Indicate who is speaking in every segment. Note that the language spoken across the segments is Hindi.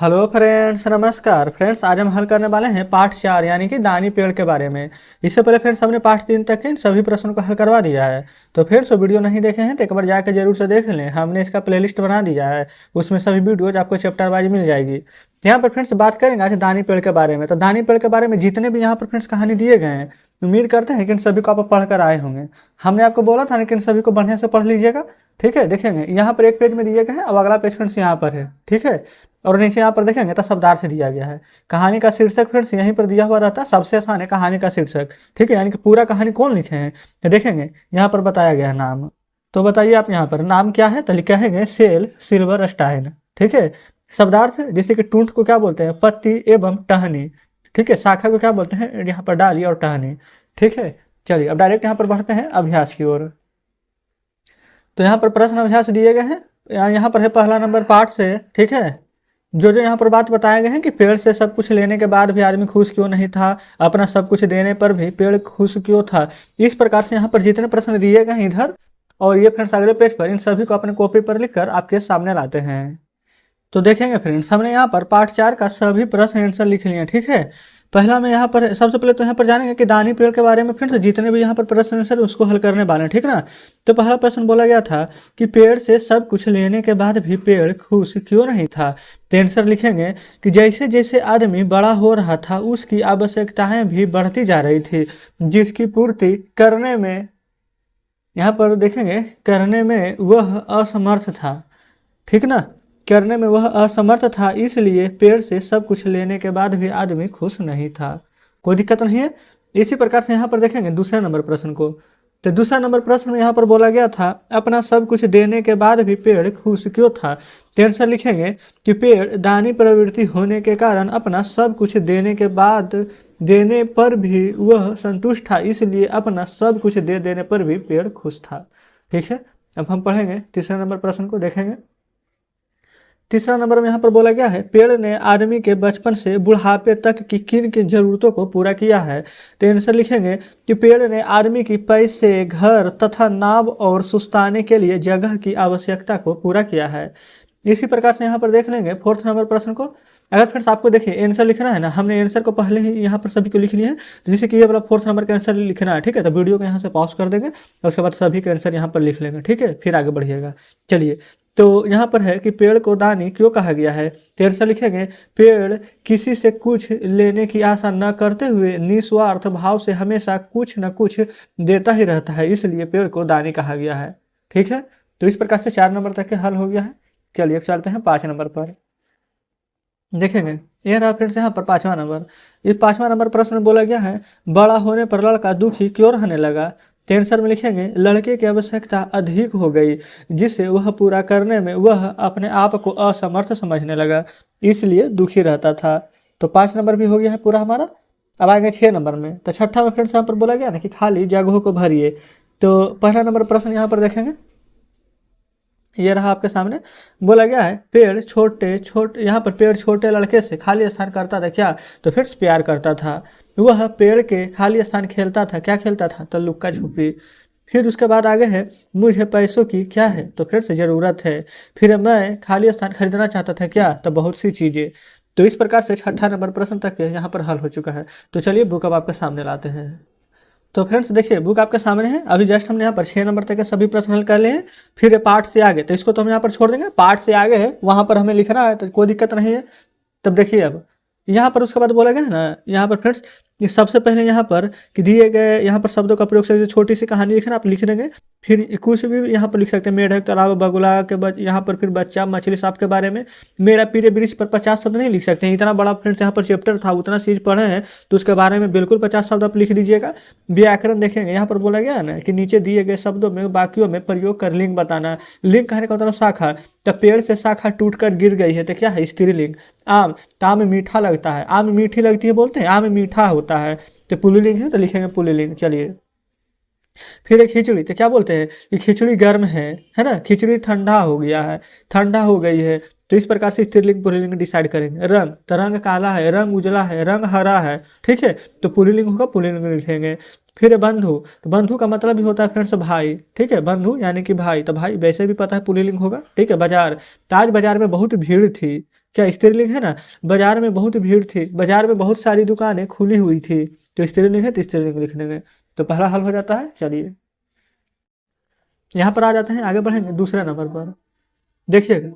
Speaker 1: हेलो फ्रेंड्स, नमस्कार फ्रेंड्स। आज हम हल करने वाले हैं पार्ट 4 यानी कि दानी पेड़ के बारे में। इससे पहले फ्रेंड्स हमने पार्ट 3 तक के सभी प्रश्नों को हल करवा दिया है। तो फ्रेंड्स वो वीडियो नहीं देखे हैं तो एक बार जाकर जरूर से देख लें। हमने इसका प्लेलिस्ट बना दिया है, उसमें सभी वीडियोज आपको चैप्टर वाइज मिल जाएगी। यहाँ पर फ्रेंड्स बात करेंगे आज दानी पेड़ के बारे में। तो दानी पेड़ के बारे में जितने भी यहाँ पर फ्रेंड्स कहानी दिए गए हैं, उम्मीद करते हैं कि इन सभी को आप पढ़ कर आए होंगे। हमने आपको बोला था ना कि इन सभी को बढ़िया से पढ़ लीजिएगा। ठीक है, देखेंगे यहाँ पर एक पेज में दिए गए हैं, अब अगला पेज फ्रेंड्स यहाँ पर है। ठीक है, और नीचे यहाँ पर देखेंगे तो शब्दार्थ दिया गया है। कहानी का शीर्षक फ्रेंड्स यहीं पर दिया हुआ रहता है, सबसे आसान है कहानी का शीर्षक। ठीक है, यानी कि पूरा कहानी कौन लिखे हैं तो देखेंगे यहाँ पर बताया गया है नाम। तो बताइए आप यहाँ पर नाम क्या है, तो लिखेंगे सेल सिल्वर स्टाइन। ठीक है, शब्दार्थ जैसे कि टूंट को क्या बोलते हैं, पत्ती एवं टहनी। ठीक है, शाखा को क्या बोलते हैं, यहाँ पर डाली और टहनी। ठीक है, चलिए अब डायरेक्ट यहाँ पर बढ़ते हैं अभ्यास की ओर। तो यहाँ पर प्रश्न अभ्यास दिए गए हैं। यहाँ पर है पहला नंबर पाठ से। ठीक है, जो जो यहाँ पर बात बताए गए हैं कि पेड़ से सब कुछ लेने के बाद भी आदमी खुश क्यों नहीं था, अपना सब कुछ देने पर भी पेड़ खुश क्यों था। इस प्रकार से यहाँ पर जितने प्रश्न दिए गए हैं इधर और ये फ्रेंड्स अगले पेज पर, इन सभी को अपने कॉपी पर लिखकर आपके सामने लाते हैं। तो देखेंगे फ्रेंड्स हमने यहाँ पर पार्ट 4 का सभी प्रश्न आंसर लिख लिए। ठीक है, पहला में यहाँ पर सबसे पहले तो यहाँ पर जानेंगे कि दानी पेड़ के बारे में फ्रेंड्स जितने भी यहाँ पर प्रश्न आंसर उसको हल करने वाले हैं। ठीक ना, तो पहला प्रश्न बोला गया था कि पेड़ से सब कुछ लेने के बाद भी पेड़ खुश क्यों नहीं था। तो आंसर लिखेंगे कि जैसे जैसे आदमी बड़ा हो रहा था उसकी आवश्यकताएं भी बढ़ती जा रही थी, जिसकी पूर्ति करने में, यहाँ पर देखेंगे करने में वह असमर्थ था। ठीक ना, करने में वह असमर्थ था, इसलिए पेड़ से सब कुछ लेने के बाद भी आदमी खुश नहीं था। कोई दिक्कत नहीं है। इसी प्रकार से यहाँ पर देखेंगे दूसरे नंबर प्रश्न को। तो दूसरा नंबर प्रश्न में यहाँ पर बोला गया था अपना सब कुछ देने के बाद भी पेड़ खुश क्यों था। तो आंसर लिखेंगे कि पेड़ दानी प्रवृत्ति होने के कारण अपना सब कुछ देने के बाद देने पर भी वह संतुष्ट था, इसलिए अपना सब कुछ दे देने पर भी पेड़ खुश था। ठीक है, अब हम पढ़ेंगे तीसरे नंबर प्रश्न को। देखेंगे तीसरा नंबर में यहाँ पर बोला गया है पेड़ ने आदमी के बचपन से बुढ़ापे तक की किन किन जरूरतों को पूरा किया है। तो आंसर लिखेंगे कि पेड़ ने आदमी की पैसे, घर तथा नाव और सुस्ताने के लिए जगह की आवश्यकता को पूरा किया है। इसी प्रकार से यहाँ पर देख लेंगे फोर्थ नंबर प्रश्न को। अगर फ्रेंड्स आपको देखिए आंसर लिखना है ना, हमने आंसर को पहले ही यहाँ पर सभी को लिख लिया है, तो जैसे कि ये वाला फोर्थ नंबर का आंसर लिखना है। ठीक है, तो वीडियो को यहाँ से पॉज कर देंगे और उसके बाद सभी का आंसर यहाँ पर लिख लेंगे। ठीक है, फिर आगे बढ़िएगा। चलिए, तो यहाँ पर है कि पेड़ को दानी क्यों कहा गया है। तो आंसर लिखेंगे पेड़ किसी से कुछ लेने की आशा न करते हुए निस्वार्थ भाव से हमेशा कुछ न कुछ देता ही रहता है, इसलिए पेड़ को दानी कहा गया है। ठीक है, तो इस प्रकार से 4 नंबर तक के हल हो गया है। चलिए अब चलते हैं 5 नंबर पर। देखेंगे ये रहा फ्रेंड्स यहाँ पर 5वां नंबर। ये 5वां नंबर प्रश्न में बोला गया है बड़ा होने पर लड़का दुखी क्यों रहने लगा। तो आंसर में लिखेंगे लड़के की आवश्यकता अधिक हो गई, जिसे वह पूरा करने में वह अपने आप को असमर्थ समझने लगा, इसलिए दुखी रहता था। तो 5 नंबर भी हो गया है पूरा हमारा। अब आएंगे 6 नंबर में। तो छठा में फ्रेंड्स यहाँ पर बोला गया ना कि खाली जगहों को भरिए। तो पहला नंबर प्रश्न यहाँ पर देखेंगे, ये रहा आपके सामने। बोला गया है पेड़ छोटे छोटे, यहाँ पर पेड़ छोटे लड़के से खाली स्थान करता था क्या, तो फिर प्यार करता था। वह पेड़ के खाली स्थान खेलता था, क्या खेलता था, तो लुक्का छुपी। फिर उसके बाद आगे है मुझे पैसों की क्या है, तो फिर से ज़रूरत है। फिर मैं खाली स्थान खरीदना चाहता था क्या, तो बहुत सी चीज़ें। तो इस प्रकार से छठा नंबर प्रश्न तक यहाँ पर हल हो चुका है। तो चलिए बुक अब आपके सामने लाते हैं। तो फ्रेंड्स देखिए बुक आपके सामने है। अभी जस्ट हमने यहाँ पर 6 नंबर तक के सभी प्रश्न हल कर लिए हैं। फिर पार्ट से आगे, तो इसको तो हम यहाँ पर छोड़ देंगे, पार्ट से आगे है वहाँ पर हमें लिखना है, तो कोई दिक्कत नहीं है। तब देखिए अब यहाँ पर उसके बाद बोला गया है ना, यहाँ पर फ्रेंड्स ये सबसे पहले यहाँ पर कि दिए गए यहाँ पर शब्दों का प्रयोग से छोटी सी कहानी लिखना, आप लिख देंगे। फिर कुछ भी यहाँ पर लिख सकते हैं, मेढक, तालाब, बगुला के यहाँ पर फिर बच्चा, मछली, सांप के बारे में। मेरा प्रिय वृक्ष पर 50 शब्द नहीं लिख सकते हैं, इतना बड़ा फ्रेंड्स यहाँ पर चैप्टर था, उतना चीज़ पढ़े हैं, तो उसके बारे में बिल्कुल 50 शब्द आप लिख दीजिएगा। व्याकरण देखेंगे, यहाँ पर बोला गया है ना कि नीचे दिए गए शब्दों में वाक्यों में प्रयोग कर लिंग बताना। लिंग कहने का मतलब शाखा, तो पेड़ से शाखा टूटकर गिर गई है, तो क्या है, स्त्रीलिंग। आम, तो आम मीठा लगता है, आम मीठी लगती है बोलते हैं, आम मीठा होता है, तो पुल्लिंग है, तो लिखेंगे पुल्लिंग। चलिए फिर एक खिचड़ी, तो क्या बोलते हैं कि खिचड़ी गर्म है ना, खिचड़ी ठंडा हो गया है, ठंडा हो गई है। तो इस प्रकार से स्त्रीलिंग पुल्लिंग डिसाइड करेंगे। रंग, तो रंग काला है, रंग उजला है, रंग हरा है। ठीक है, तो पुल्लिंग होगा, पुल्लिंग लिखेंगे। फिर बंधु, तो बंधु का मतलब भी होता है फ्रेंड्स भाई। ठीक है, बंधु यानी कि भाई, तो भाई वैसे भी पता है पुल्लिंग होगा। ठीक है, बाजार, तो आज बाजार में बहुत भीड़ थी, क्या स्त्रीलिंग है ना। बाजार में बहुत भीड़ थी, बाजार में बहुत सारी दुकानें खुली हुई थी, तो स्त्रीलिंग है तो स्त्रीलिंग लिखने में तो पहला हल हो जाता है। चलिए यहाँ पर आ जाते हैं, आगे बढ़ेंगे दूसरे नंबर पर। देखिएगा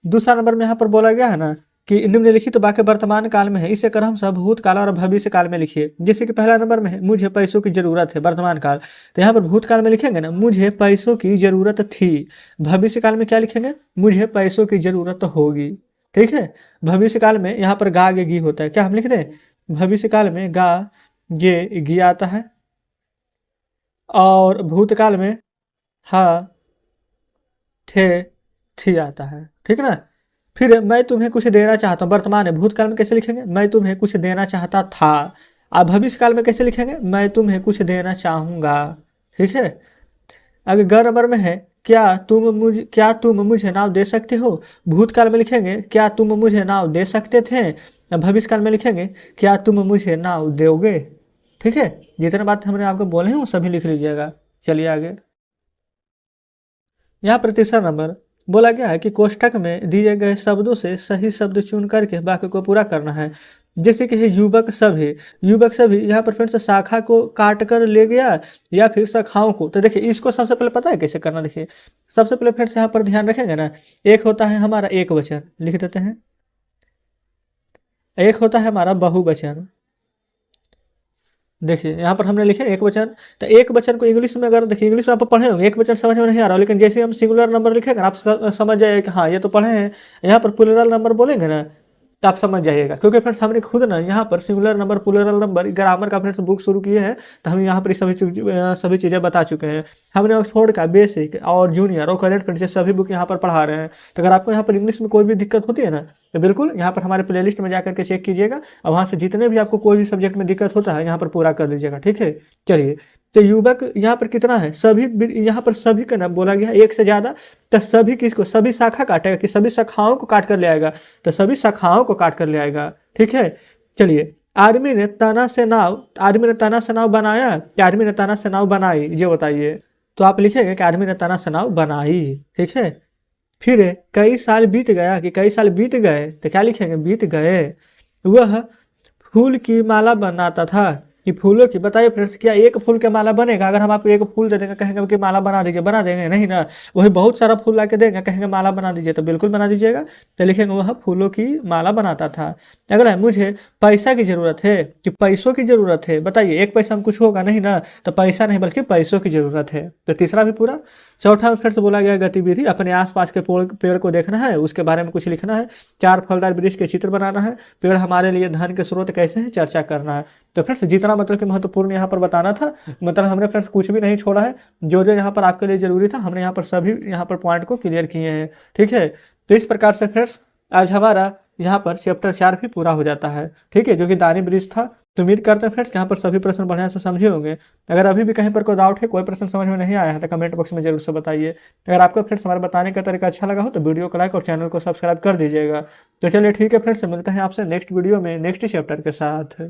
Speaker 1: दूसरा नंबर में यहाँ पर बोला गया है ना कि निम्नलिखित वाक्य वर्तमान काल में है, इसे क्रमशः भूतकाल और भविष्य काल में लिखिए। जैसे कि पहला नंबर में है मुझे पैसों की जरूरत है, वर्तमान काल, तो यहाँ पर भूतकाल में लिखेंगे ना मुझे पैसों की जरूरत थी। भविष्य काल में क्या लिखेंगे, मुझे पैसों की जरूरत होगी। ठीक है, भविष्य काल में यहाँ पर गा गे गी होता है, क्या हम लिख दें, भविष्य काल में गा गे गी आता है, और भूतकाल में हा थे थी आता है। ठीक है ना। फिर मैं तुम्हें कुछ देना चाहता हूँ, वर्तमान है, भूतकाल में कैसे लिखेंगे, मैं तुम्हें कुछ देना चाहता था। अब भविष्य काल में कैसे लिखेंगे, मैं तुम्हें कुछ देना चाहूंगा। ठीक है। अगर ग नंबर में है क्या तुम मुझे नाव दे सकते हो। भूतकाल में लिखेंगे क्या तुम मुझे नाव दे सकते थे। अब भविष्य काल में लिखेंगे क्या तुम मुझे नाव दोगे। ठीक है, जितने बात हमने आपको बोले हैं वो सभी लिख लीजिएगा। चलिए आगे। यहाँ पर तीसरा नंबर बोला गया है कि कोष्ठक में दिए गए शब्दों से सही शब्द चुन करके वाक्य को पूरा करना है। जैसे कि है युवक सभी, युवक सभी यहाँ पर फिर से शाखा को काट कर ले गया या फिर शाखाओं को। तो देखिए इसको सबसे पहले पता है कैसे करना। देखिए सबसे पहले फिर से यहाँ पर ध्यान रखेंगे ना, एक होता है हमारा एक वचन, लिख देते हैं, एक होता है हमारा बहुवचन। देखिए यहाँ पर हमने लिखे एक वचन, तो एक वचन को इंग्लिश में अगर देखिए इंग्लिश में आप पढ़े होंगे एक वचन समझ में नहीं आ रहा, लेकिन जैसे हम सिंगुलर नंबर लिखेंगे आप समझ जाइए कि हाँ ये तो पढ़े हैं। यहाँ पर प्लूरल नंबर बोलेंगे ना तो आप समझ जाइएगा, क्योंकि फ्रेंड्स हमने खुद ना यहाँ पर singular number plural number grammar का फ्रेंड्स बुक शुरू किए हैं, तो हम यहाँ पर सभी चीज़ें बता चुके हैं। हमने ऑक्सफोर्ड का बेसिक और जूनियर और करेंट फ्रेंड्स सभी बुक यहाँ पर पढ़ा रहे हैं। तो अगर आपको यहाँ पर इंग्लिश में कोई भी दिक्कत होती है ना तो बिल्कुल यहाँ पर हमारे प्लेलिस्ट में जाकर के चेक कीजिएगा, और वहाँ से जितने भी आपको कोई भी सब्जेक्ट में दिक्कत होता है यहाँ पर पूरा कर लीजिएगा। ठीक है। चलिए तो युवक यहाँ पर कितना है, सभी, यहाँ पर सभी का नाम बोला गया एक से ज़्यादा, तो सभी किसको, सभी शाखा काटेगा कि सभी शाखाओं को काट कर ले आएगा, तो सभी शाखाओं को काट कर ले आएगा। ठीक है। चलिए आदमी ने तना से नाव बनाया कि आदमी ने तना से नाव बनाई, ये बताइए। तो आप लिखेंगे कि आदमी ने तना से नाव बनाई। ठीक है। फिर कई साल बीत गया कि कई साल बीत गए, तो क्या लिखेंगे, बीत गए। वह फूल की माला बनाता था कि फूलों की, बताइए फ्रेंड्स क्या एक फूल की माला बनेगा। अगर हम आपको एक फूल दे देंगे कहेंगे कि माला बना दीजिए, बना देंगे नहीं ना। वही बहुत सारा फूल ला के देंगे कहेंगे माला बना दीजिए, तो बिल्कुल बना दीजिएगा। तो लिखेंगे वह फूलों की माला बनाता था। अगर है मुझे पैसा की जरूरत है कि पैसों की जरूरत है, बताइए एक पैसा में कुछ होगा नहीं ना, तो पैसा नहीं बल्कि पैसों की जरूरत है। तो तीसरा भी पूरा। चौथा में फिर से बोला गया गतिविधि, अपने आसपास के पेड़ को देखना है, उसके बारे में कुछ लिखना है। 4 फलदार वृक्ष के चित्र बनाना है। पेड़ हमारे लिए धन के स्रोत कैसे हैं चर्चा करना है। तो फ्रेंड्स जितना मतलब कि महत्वपूर्ण यहाँ पर बताना था, मतलब हमने फ्रेंड्स कुछ भी नहीं छोड़ा है, जो जो यहाँ पर आपके लिए जरूरी था हमने यहाँ पर सभी यहाँ पर पॉइंट को क्लियर किए हैं। ठीक है। तो इस प्रकार से फ्रेंड्स आज हमारा यहाँ पर चैप्टर 4 भी पूरा हो जाता है। ठीक है, जो कि दानी ब्रिज था। तो उम्मीद करते हैं फ्रेंड्स यहाँ पर सभी प्रश्न बढ़िया से समझे होंगे। अगर अभी भी कहीं पर कोई डाउट है, कोई प्रश्न समझ में नहीं आया है, तो कमेंट बॉक्स में जरूर से बताइए। अगर आपको फ्रेंड्स हमारे बताने का तरीका अच्छा लगा हो तो वीडियो को लाइक और चैनल को सब्सक्राइब कर दीजिएगा। तो चलिए ठीक है फ्रेंड्स, मिलते हैं आपसे नेक्स्ट वीडियो में नेक्स्ट चैप्टर के साथ।